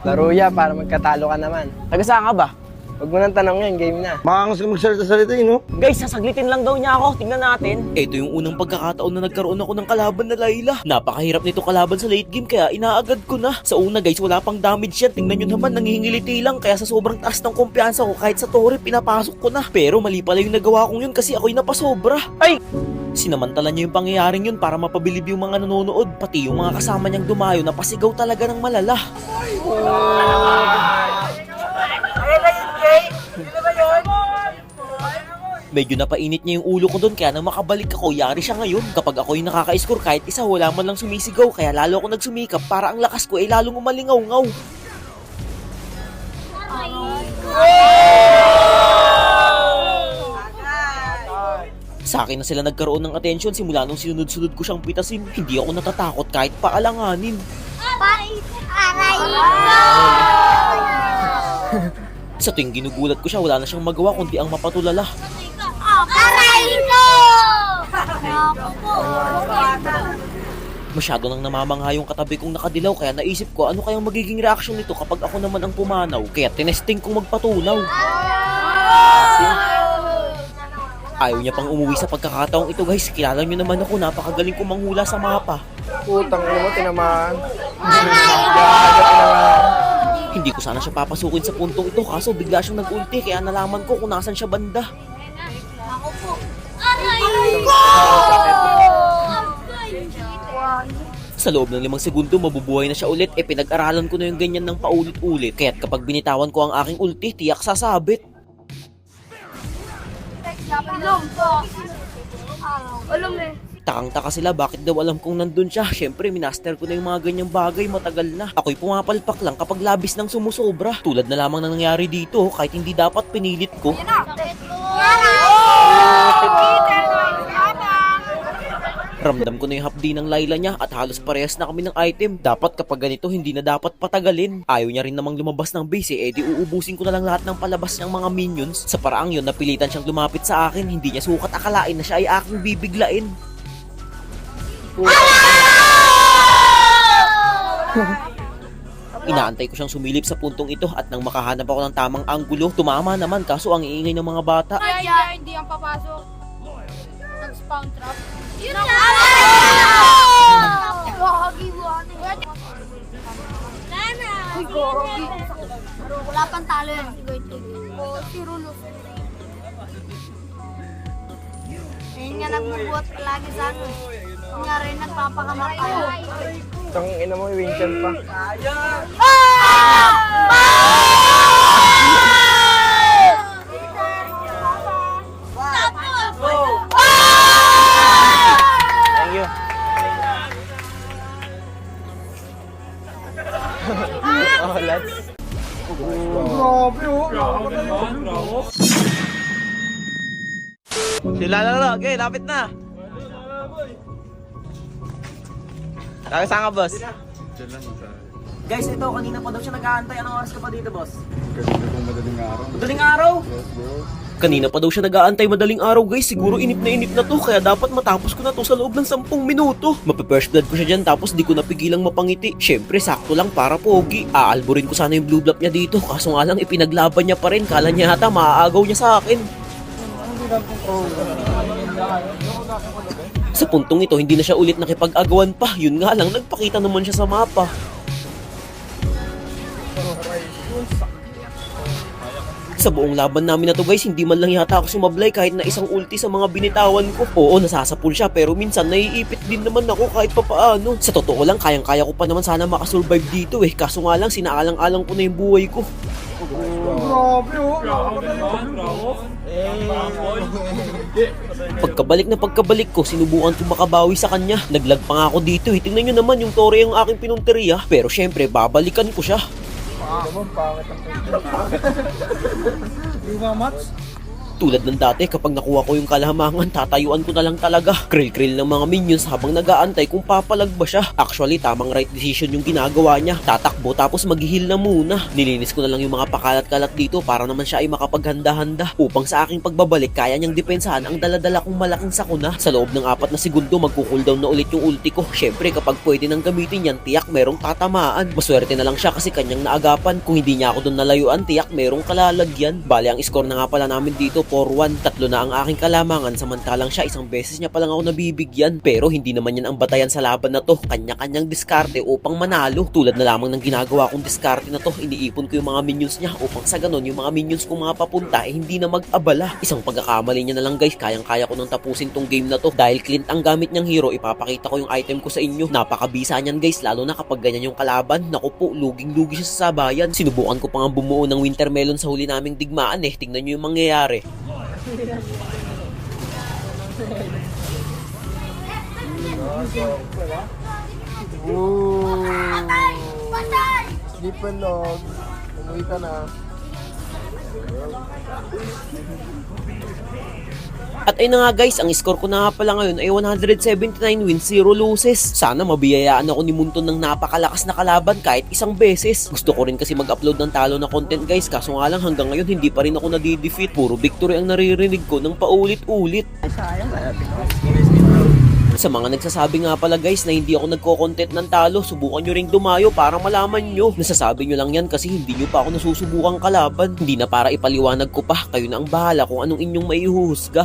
Laro ya para magkatalo ka naman. Taga saan ka ba? Huwag mo nang tanong yan, game na. Makangas ka magsalita-salita eh, no? Guys, sasaglitin lang daw niya ako. Tingnan natin. Ito yung unang pagkakataon na nagkaroon ako ng kalaban na Layla. Napakahirap nito kalaban sa late game kaya inaagad ko na. Sa una guys, wala pang damage yan. Tingnan nyo naman, nangihingiliti lang. Kaya sa sobrang taas ng kumpiyansa ko, kahit sa torre, pinapasok ko na. Pero mali pala yung nagawa kong yun kasi ako'y napasobra. Ay! Sinamantala niya yung pangyayaring yun para mapabilib yung mga nanonood. Pati yung mga kasama niyang dumayo na pasigaw talaga ng malala. Medyo napainit niya yung ulo ko doon kaya nang makabalik ako, yari siya ngayon. Kapag ako yung nakaka-score kahit isa, wala man lang sumisigaw. Kaya lalo ako nagsumikap para ang lakas ko ay lalong umalingaw-ngaw. Sa akin na sila nagkaroon ng atensyon simula nung sinunod-sunod ko siyang pitasin. Hindi ako natatakot kahit paalanganin. Sa tuwing ginugulat ko siya, wala na siyang magawa kundi ang mapatulala. Masyado nang namamangha yung katabi kong nakadilaw kaya naisip ko ano kayang magiging reaksyon nito kapag ako naman ang pumanaw. Kaya tinesting kong magpatunaw. Ayaw niya pang umuwi sa pagkakataong ito guys. Kilala niyo naman ako, napakagaling kong manghula sa mapa. Putang ina mo, tinamaan. Hindi ko sana siya papasukin sa puntong ito kaso bigla siyang nag-ulti kaya nalaman ko kung nasan siya banda. Sa loob ng 5 segundo mabubuhay na siya ulit pinag-aralan ko na yung ganyan ng paulit-ulit kaya't kapag binitawan ko ang aking ulti tiyak sasabit. Takang-taka sila bakit daw alam kong nandun siya. Syempre minaster ko na yung mga ganyang bagay matagal na. Ako'y pumapalpak lang kapag labis ng sumusobra. Tulad na lamang na nangyari dito kahit hindi dapat pinilit ko. Ramdam ko na yung hapdi ng Layla niya at halos parehas na kami ng item. Dapat kapag ganito hindi na dapat patagalin. Ayaw niya rin namang lumabas ng base di uubusin ko na lang lahat ng palabas ng mga minions. Sa paraang yun napilitan siyang lumapit sa akin. Hindi niya sukat akalain na siya ay aking bibiglain. Inaantay ko siyang sumilip sa puntong ito at nang makahanap ako ng tamang anggulo, tumama naman kaso ang iingay ng mga bata. Hindi ang papasok. Nag-spawn trap. Yun na! Nana! Wala pang talo yan. Si Rulo. Ayun nga nagbubuhat palagi sa akin. Nga rin nagpapakamatay. Tang ina mo, Winston pa. Thank you. Oh, let's. Sila na. Okay, lapit na. Taga saan ka, boss? Guys, ito, kanina pa daw siya nag-aantay. Anong oras ka pa dito, boss? Madaling araw. Madaling araw? Kanina pa daw siya nag-aantay madaling araw guys. Siguro inip na to kaya dapat matapos ko na to sa loob ng 10 minuto. Mape-first blood ko siya dyan tapos di ko napigilang mapangiti. Syempre sakto lang para pogi. Aalburin ko sana yung blue block niya dito. Kaso nga lang ipinaglaban niya pa rin. Kala niya hata maaagaw niya sa akin. Sa puntong ito hindi na siya ulit nakipag-agawan pa. Yun nga lang nagpakita naman siya sa mapa. Sa buong laban namin na to guys, hindi man lang yata ako sumablay kahit na isang ulti sa mga binitawan ko. Oo, nasasapul siya pero minsan naiipit din naman ako kahit papaano. Sa totoo lang, kayang-kaya ko pa naman sana makasurvive dito Kaso nga lang, sinaalang-alang ko na yung buhay ko. Pagkabalik ko, sinubukan ko makabawi sa kanya. Naglag pa nga ako dito Tingnan nyo naman yung tore ang aking pinunteriya. Pero syempre, babalikan ko siya. Tulad ng dati, kapag nakuha ko yung kalamangan, tatayuan ko na lang talaga. Krill-krill ng mga minions habang nag-aantay kung papalag ba siya. Actually, tamang right decision yung ginagawa niya. Tatakbo tapos mag-heal na muna. Nilinis ko na lang yung mga pakalat-kalat dito para naman siya ay makapaghanda-handa. Upang sa aking pagbabalik, kaya niyang depensahan ang daladala kong malaking sakuna. Sa loob ng 4 na segundo, magkukuldown na ulit yung ulti ko. Syempre, kapag pwede nang gamitin yan, tiyak merong tatamaan. Maswerte na lang siya kasi kanyang naagapan. Kung hindi niya ako doon nalayuan, tiyak merong kalalagyan. Bale, ang score na nga pala namin dito, 4-1. 3 na ang aking kalamangan, samantalang siya isang beses niya palang ako nabibigyan. Pero hindi naman yan ang batayan sa laban na to. Kanya-kanyang diskarte upang manalo. Tulad na lamang ng ginagawa kong diskarte na to, iniipon ko yung mga minions niya upang sa ganon yung mga minions kong mga papunta hindi na mag-abala. Isang pagkakamali niya na lang guys, kayang-kaya ko nang tapusin tong game na to. Dahil Clint ang gamit niyang hero, ipapakita ko yung item ko sa inyo. Napakabisa niyan guys, lalo na kapag ganyan yung kalaban. Naku po, luging-lugi siya sa sabayan. Sinubukan ko pa nga bumuo ng wintermelon sa huli naming digmaan Tingnan nyo yung mangyayari. Patay! Patay! Di pa nog. Umuwi ka na. At ayun na nga guys, ang score ko na nga pala ngayon ay 179 wins, 0 losses. Sana mabiyayaan ako ni Munton ng napakalakas na kalaban kahit isang beses. Gusto ko rin kasi mag-upload ng talo na content guys, kaso nga lang hanggang ngayon hindi pa rin ako nadidefeat. Puro victory ang naririnig ko ng paulit-ulit. Sa mga nagsasabi nga pala guys na hindi ako nagko-content ng talo, subukan nyo ring dumayo para malaman nyo. Nasasabi nyo lang yan kasi hindi nyo pa ako nasusubukang kalaban. Hindi na para ipaliwanag ko pa, kayo na ang bahala kung anong inyong maihuhusga.